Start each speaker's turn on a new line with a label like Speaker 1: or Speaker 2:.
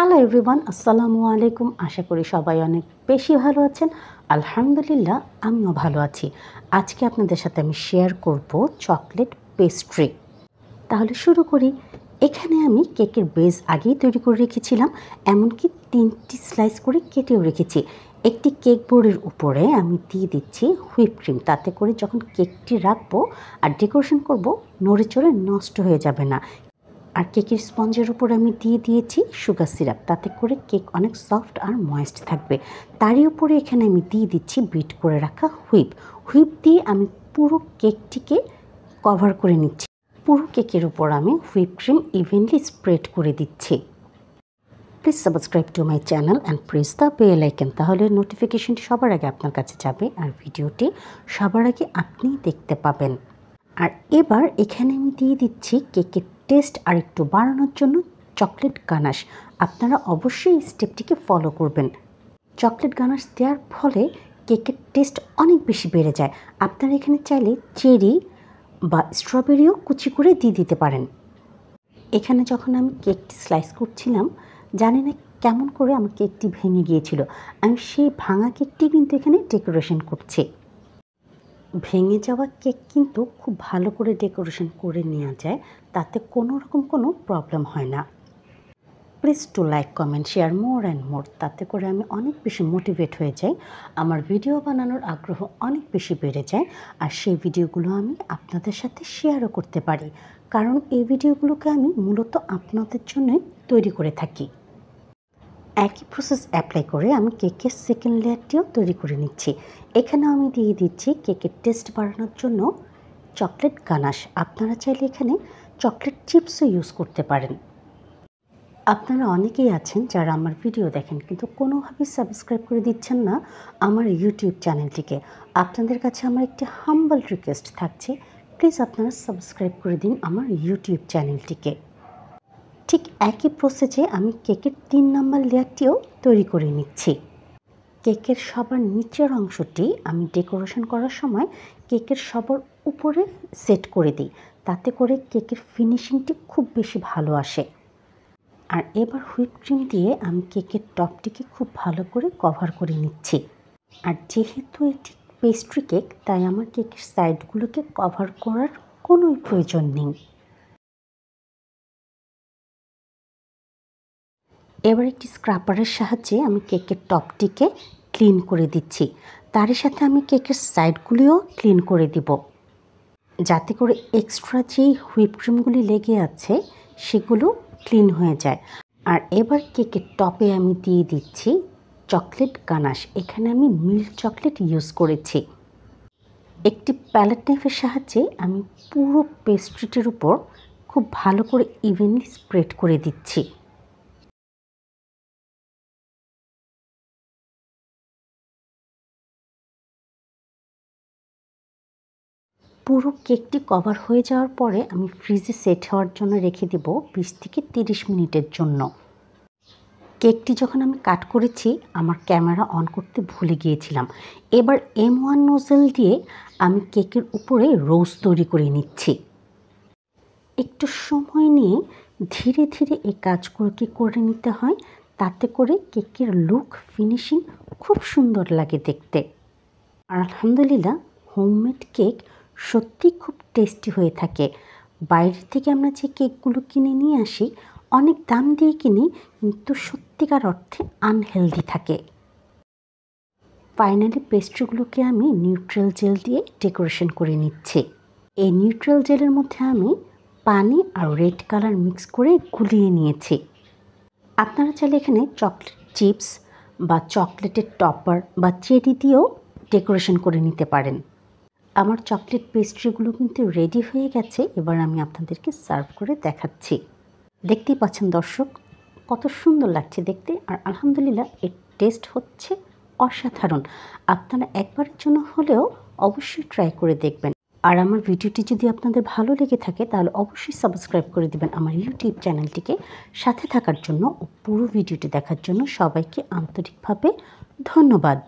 Speaker 1: Hello everyone, আসসালামু আলাইকুম। আশা করি সবাই অনেক বেশি ভালো আছেন। আলহামদুলিল্লাহ, আমিও ভালো আছি। আজকে আপনাদের সাথে আমি শেয়ার করব চকলেট পেস্ট্রি। তাহলে শুরু করি। এখানে আমি কেকের বেস আগেই তৈরি করে রেখেছিলাম, এমনকি 3টি স্লাইস করে কেটেও রেখেছি। একটি কেক বোর্ডের উপরে আমি দিয়ে দিচ্ছি হুইপ ক্রিম, তাতে করে যখন কেকটি রাখবো আর ডেকোরেশন করব নড়ে চড়ে নষ্ট হয়ে যাবে না। আর কেকের স্পঞ্জের উপর আমি দিয়ে দিয়েছি সুগার সিরাপ, তাতে করে কেক অনেক সফট আর ময়েস্ট থাকবে। তারই উপরে এখানে আমি দিয়ে দিচ্ছি বিট করে রাখা হুইপ দিয়ে আমি পুরো কেকটিকে কভার করে নিচ্ছি। পুরো কেকের উপর আমি হুইপ ক্রিম ইভেনলি স্প্রেড করে দিচ্ছি। Please subscribe to my channel and press the bell icon, তাহলে নোটিফিকেশনটি সবার আগে আপনার কাছে যাবে আর ভিডিওটি সবার আগে আপনি দেখতে পাবেন। আর এবার এখানে আমি দিয়ে দিচ্ছি কেকের টেস্ট আর একটু বাড়ানোর জন্য চকলেট গানাশ। আপনারা অবশ্যই এই স্টেপটিকে ফলো করবেন। চকলেট গানাশ দেওয়ার ফলে কেকের টেস্ট অনেক বেশি বেড়ে যায়। আপনারা এখানে চাইলে চেরি বা স্ট্রবেরিও কুচি করে দিয়ে দিতে পারেন। এখানে যখন আমি কেকটি স্লাইস করছিলাম, জানি না কেমন করে আমার কেকটি ভেঙে গিয়েছিল। আমি সেই ভাঙা কেকটি কিন্তু এখানে ডেকোরেশন করছি। ভেঙে যাওয়া কেক কিন্তু খুব ভালো করে ডেকোরেশন করে নেওয়া যায়, তাতে কোনো রকম কোনো প্রবলেম হয় না। Please to like, comment, share more and more, তাতে করে আমি অনেক বেশি মোটিভেট হয়ে যাই। আমার ভিডিও বানানোর আগ্রহ অনেক বেশি বেড়ে যায়, আর সেই ভিডিওগুলো আমি আপনাদের সাথে শেয়ারও করতে পারি, কারণ এই ভিডিওগুলোকে আমি মূলত আপনাদের জন্যই তৈরি করে থাকি। একই প্রসেস অ্যাপ্লাই করে আমি কেকের সেকেন্ড লেয়ারটিও তৈরি করে নিচ্ছি। এখানে আমি দিয়ে দিচ্ছি কেকের টেস্ট বাড়ানোর জন্য চকলেট গানাশ। আপনারা চাইলে এখানে চকলেট চিপসও ইউজ করতে পারেন। আপনারা অনেকেই আছেন যারা আমার ভিডিও দেখেন কিন্তু কোনোভাবেই সাবস্ক্রাইব করে দিচ্ছেন না আমার ইউটিউব চ্যানেলটিকে। আপনাদের কাছে আমার একটি হাম্বল রিকোয়েস্ট থাকছে, প্লিজ আপনারা সাবস্ক্রাইব করে দিন আমার ইউটিউব চ্যানেলটিকে। ঠিক একই প্রসেসে আমি কেকের 3 নম্বর লেয়ারটিও তৈরি করে নিচ্ছি। কেকের সবার নিচের অংশটি আমি ডেকোরেশন করার সময় কেকের সবার উপরে সেট করে দিই, তাতে করে কেকের ফিনিশিংটি খুব বেশি ভালো আসে। আর এবার হুইপ ক্রিম দিয়ে আমি কেকের টপটিকে খুব ভালো করে কভার করে নিচ্ছি। আর যেহেতু এটি পেস্ট্রি কেক, তাই আমার কেকের সাইডগুলোকে কভার করার কোনো প্রয়োজন নেই। এবার একটি স্ক্রাপারের সাহায্যে আমি কেকের টপটিকে ক্লিন করে দিচ্ছি। তারই সাথে আমি কেকের সাইডগুলিও ক্লিন করে দিব, যাতে করে এক্সট্রা যেই হুইপ ক্রিমগুলি লেগে আছে সেগুলো ক্লিন হয়ে যায়। আর এবার কেকের টপে আমি দিয়ে দিচ্ছি চকলেট গানাশ। এখানে আমি মিল্ক চকলেট ইউজ করেছি। একটি প্যালেট নাইফের সাহায্যে আমি পুরো পেস্ট্রিটির উপর খুব ভালো করে ইভেনলি স্প্রেড করে দিচ্ছি। পুরো কেকটি কভার হয়ে যাওয়ার পরে আমি ফ্রিজে সেট হওয়ার জন্য রেখে দেব 20 থেকে 30 মিনিটের জন্য। কেকটি যখন আমি কাট করেছি, আমার ক্যামেরা অন করতে ভুলে গিয়েছিলাম। এবার M1 নোজেল দিয়ে আমি কেকের উপরে রোজ তৈরি করে নিচ্ছি। একটু সময় নিয়ে ধীরে ধীরে এই কাজগুলোকে করে নিতে হয়, তাতে করে কেকের লুক ফিনিশিং খুব সুন্দর লাগে দেখতে। আর আলহামদুলিল্লাহ, হোমমেড কেক সত্যি খুব টেস্টি হয়ে থাকে। বাইরে থেকে আমরা যে কেকগুলো কিনে নিয়ে আসি, অনেক দাম দিয়ে কিনি, কিন্তু সত্যিকার অর্থে আনহেলদি থাকে। ফাইনালি পেস্ট্রিগুলোকে আমি নিউট্রাল জেল দিয়ে ডেকোরেশন করে নিচ্ছি। এই নিউট্রাল জেলের মধ্যে আমি পানি আর রেড কালার মিক্স করে গুলিয়ে নিয়েছি। আপনারা চাইলে এখানে চকলেট চিপস বা চকলেটের টপার বা চেরি দিয়েও ডেকোরেশন করে নিতে পারেন। আমার চকলেট পেস্ট্রিগুলো কিন্তু রেডি হয়ে গেছে। এবার আমি আপনাদেরকে সার্ভ করে দেখাচ্ছি। দেখতেই পাচ্ছেন দর্শক, কত সুন্দর লাগছে দেখতে। আর আলহামদুলিল্লাহ, এর টেস্ট হচ্ছে অসাধারণ। আপনারা একবারের জন্য হলেও অবশ্যই ট্রাই করে দেখবেন। আর আমার ভিডিওটি যদি আপনাদের ভালো লেগে থাকে, তাহলে অবশ্যই সাবস্ক্রাইব করে দিবেন আমার ইউটিউব চ্যানেলটিকে। সাথে থাকার জন্য ও পুরো ভিডিওটি দেখার জন্য সবাইকে আন্তরিকভাবে ধন্যবাদ।